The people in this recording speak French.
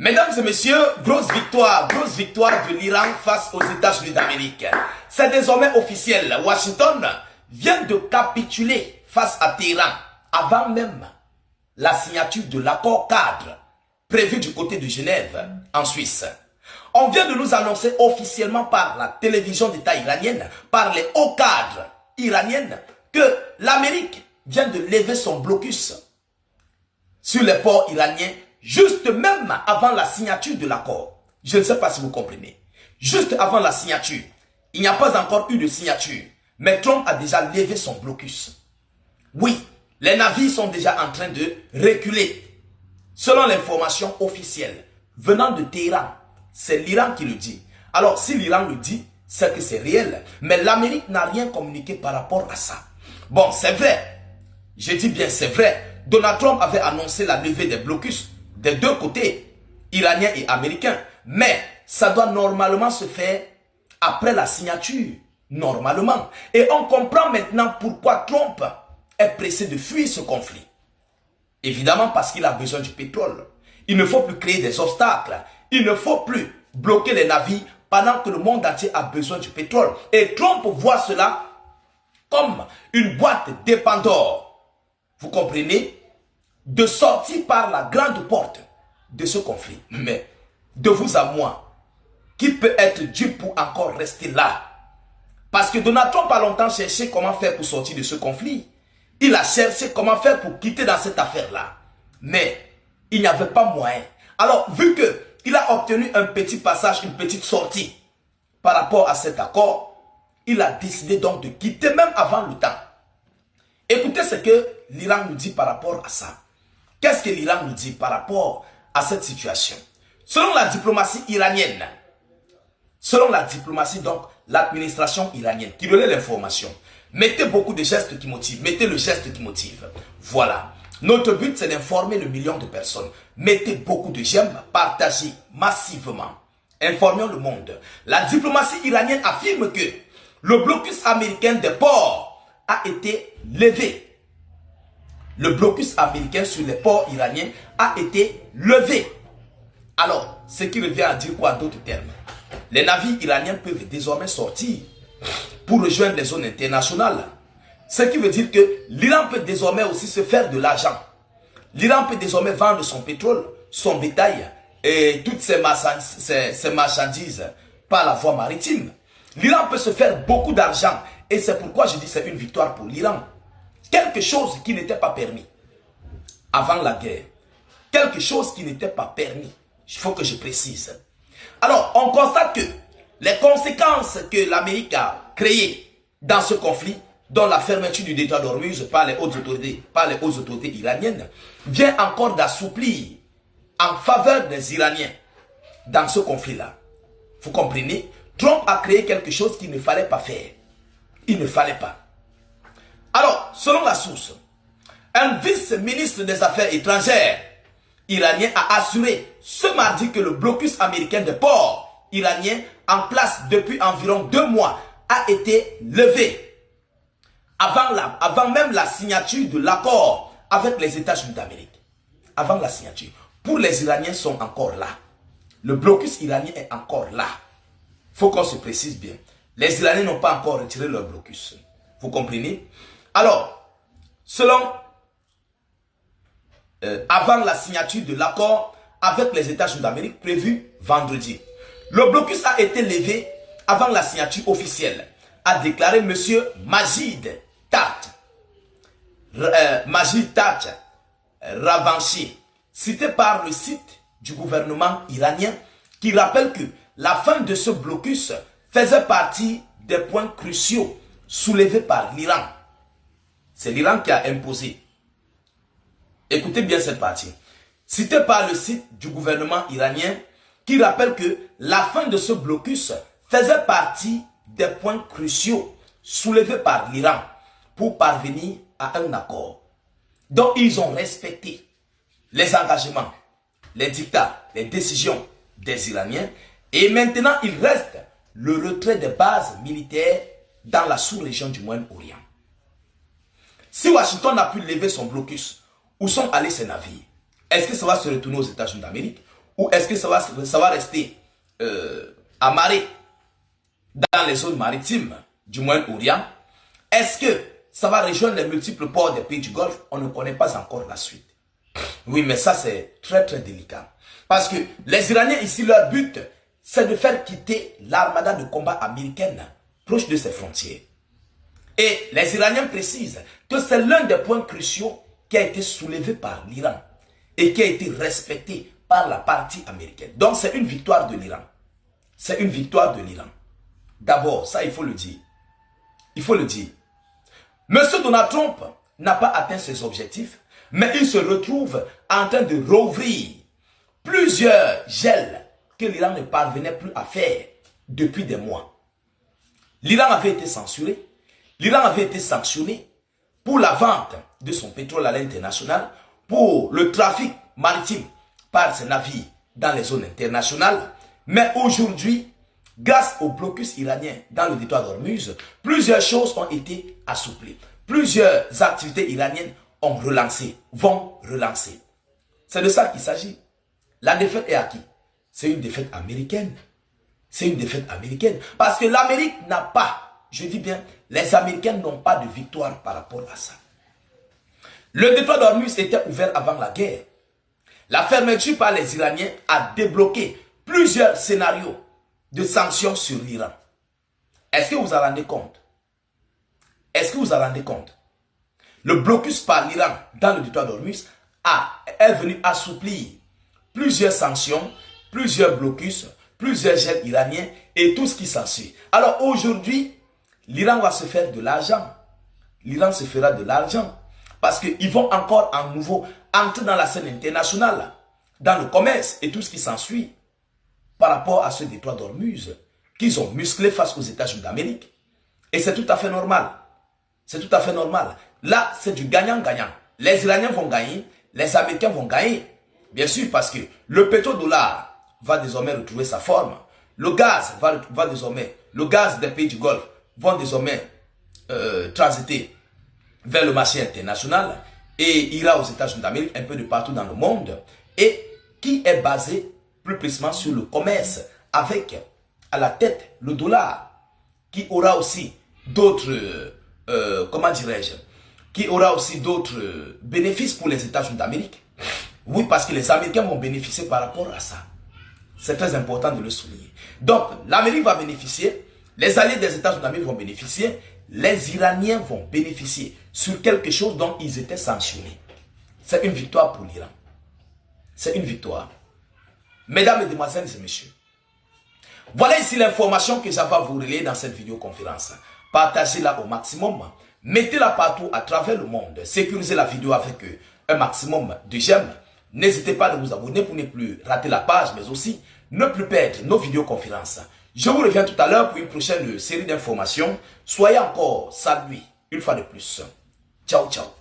Mesdames et messieurs, grosse victoire de l'Iran face aux États-Unis d'Amérique. C'est désormais officiel. Washington vient de capituler face à Téhéran avant même la signature de l'accord cadre prévu du côté de Genève en Suisse. On vient de nous annoncer officiellement par la télévision d'État iranienne, par les hauts cadres iraniennes, que l'Amérique vient de lever son blocus sur les ports iraniens juste même avant la signature de l'accord. Je ne sais pas si vous comprenez. Juste avant la signature, il n'y a pas encore eu de signature, mais Trump a déjà levé son blocus. Oui, les navires sont déjà en train de reculer. Selon l'information officielle venant de Téhéran, c'est l'Iran qui le dit. Alors, si l'Iran le dit, c'est que c'est réel. Mais l'Amérique n'a rien communiqué par rapport à ça. Bon, c'est vrai. Je dis bien c'est vrai. Donald Trump avait annoncé la levée des blocus des deux côtés, iraniens et américains. Mais ça doit normalement se faire après la signature. Normalement. Et on comprend maintenant pourquoi Trump est pressé de fuir ce conflit. Évidemment parce qu'il a besoin du pétrole. Il ne faut plus créer des obstacles. Il ne faut plus bloquer les navires pendant que le monde entier a besoin du pétrole. Et Trump voit cela comme une boîte de Pandore. Vous comprenez? De sortir par la grande porte de ce conflit. Mais de vous à moi, qui peut être Dieu pour encore rester là? Parce que Donald Trump a longtemps cherché comment faire pour sortir de ce conflit. Il a cherché comment faire pour quitter dans cette affaire-là. Mais il n'y avait pas moyen. Alors, vu qu'il a obtenu un petit passage, une petite sortie par rapport à cet accord, il a décidé donc de quitter même avant le temps. Écoutez ce que l'Iran nous dit par rapport à ça. Qu'est-ce que l'Iran nous dit par rapport à cette situation? Selon la diplomatie iranienne, selon la diplomatie, donc l'administration iranienne qui relaie l'information, mettez beaucoup de gestes qui motivent, mettez le geste qui motive. Voilà. Notre but, c'est d'informer le million de personnes. Mettez beaucoup de j'aime, partagez massivement. Informons le monde. La diplomatie iranienne affirme que le blocus américain des ports a été levé. Le blocus américain sur les ports iraniens a été levé. Alors, ce qui revient à dire quoi d'autres termes? Les navires iraniens peuvent désormais sortir pour rejoindre les zones internationales. Ce qui veut dire que l'Iran peut désormais aussi se faire de l'argent. L'Iran peut désormais vendre son pétrole, son bétail et toutes ses marchandises par la voie maritime. L'Iran peut se faire beaucoup d'argent et c'est pourquoi je dis que c'est une victoire pour l'Iran. Quelque chose qui n'était pas permis avant la guerre. Quelque chose qui n'était pas permis. Il faut que je précise. Alors, on constate que les conséquences que l'Amérique a créées dans ce conflit, dont la fermeture du détroit d'Ormuz par les hautes autorités iraniennes, vient encore d'assouplir en faveur des Iraniens dans ce conflit-là. Vous comprenez? Trump a créé quelque chose qu'il ne fallait pas faire. Il ne fallait pas. Alors, selon la source, un vice-ministre des Affaires étrangères iranien a assuré ce mardi que le blocus américain des ports iraniens en place depuis environ 2 mois a été levé avant même la signature de l'accord avec les États-Unis d'Amérique. Avant la signature. Pour les Iraniens sont encore là. Le blocus iranien est encore là. Il faut qu'on se précise bien. Les Iraniens n'ont pas encore retiré leur blocus. Vous comprenez? Alors, selon avant la signature de l'accord avec les États-Unis d'Amérique prévu vendredi, le blocus a été levé avant la signature officielle, a déclaré M. Majid Takht Ravanchi, cité par le site du gouvernement iranien, qui rappelle que la fin de ce blocus faisait partie des points cruciaux soulevés par l'Iran. C'est l'Iran qui a imposé. Écoutez bien cette partie. Cité par le site du gouvernement iranien qui rappelle que la fin de ce blocus faisait partie des points cruciaux soulevés par l'Iran pour parvenir à un accord. Donc ils ont respecté les engagements, les dictats, les décisions des Iraniens et maintenant il reste le retrait des bases militaires dans la sous-région du Moyen-Orient. Si Washington a pu lever son blocus, où sont allés ces navires? Est-ce que ça va se retourner aux États-Unis d'Amérique? ou est-ce que ça va rester amarré dans les zones maritimes du Moyen-Orient? Est-ce que ça va rejoindre les multiples ports des pays du Golfe? On ne connaît pas encore la suite. Oui, mais ça c'est très très délicat. Parce que les Iraniens ici, leur but, c'est de faire quitter l'armada de combat américaine proche de ses frontières. Et les Iraniens précisent que c'est l'un des points cruciaux qui a été soulevé par l'Iran et qui a été respecté par la partie américaine. Donc c'est une victoire de l'Iran. C'est une victoire de l'Iran. D'abord, ça il faut le dire. Il faut le dire. Monsieur Donald Trump n'a pas atteint ses objectifs, mais il se retrouve en train de rouvrir plusieurs gels que l'Iran ne parvenait plus à faire depuis des mois. L'Iran avait été censuré, l'Iran avait été sanctionné pour la vente de son pétrole à l'international, pour le trafic maritime par ses navires dans les zones internationales. Mais aujourd'hui, grâce au blocus iranien dans le détroit d'Ormuz, plusieurs choses ont été assouplies. Plusieurs activités iraniennes ont relancé, vont relancer. C'est de ça qu'il s'agit. La défaite est à qui? C'est une défaite américaine. C'est une défaite américaine. Parce que l'Amérique n'a pas, je dis bien, les Américains n'ont pas de victoire par rapport à ça. Le détroit d'Ormuz était ouvert avant la guerre. La fermeture par les Iraniens a débloqué plusieurs scénarios de sanctions sur l'Iran. Est-ce que vous en rendez compte? Est-ce que vous en rendez compte? Le blocus par l'Iran dans le détroit d'Ormuz est venu assouplir plusieurs sanctions, plusieurs blocus, plusieurs gels iraniens et tout ce qui s'ensuit. Alors aujourd'hui, l'Iran va se faire de l'argent. L'Iran se fera de l'argent parce qu'ils vont encore à nouveau entrer dans la scène internationale, dans le commerce et tout ce qui s'ensuit par rapport à ce détroit d'Ormuz qu'ils ont musclé face aux États-Unis d'Amérique. Et c'est tout à fait normal. C'est tout à fait normal. Là, c'est du gagnant-gagnant. Les Iraniens vont gagner, les Américains vont gagner. Bien sûr, parce que le pétrodollar va désormais retrouver sa forme. Le gaz va désormais, le gaz des pays du Golfe vont désormais transiter vers le marché international et ira aux États-Unis d'Amérique, un peu de partout dans le monde, et qui est basé plus précisément sur le commerce avec à la tête le dollar, qui aura aussi d'autres, comment dirais-je, qui aura aussi d'autres bénéfices pour les États-Unis d'Amérique. Oui, parce que les Américains vont bénéficier par rapport à ça. C'est très important de le souligner. Donc, l'Amérique va bénéficier, les alliés des États-Unis d'Amérique vont bénéficier, les Iraniens vont bénéficier sur quelque chose dont ils étaient sanctionnés. C'est une victoire pour l'Iran. C'est une victoire. Mesdames, Mesdemoiselles et Messieurs, voilà ici l'information que j'avais à vous relayer dans cette vidéoconférence. Partagez-la au maximum. Mettez-la partout à travers le monde. Sécurisez la vidéo avec un maximum de j'aime. N'hésitez pas à vous abonner pour ne plus rater la page, mais aussi ne plus perdre nos vidéoconférences. Je vous reviens tout à l'heure pour une prochaine série d'informations. Soyez encore salués une fois de plus. Ciao, ciao.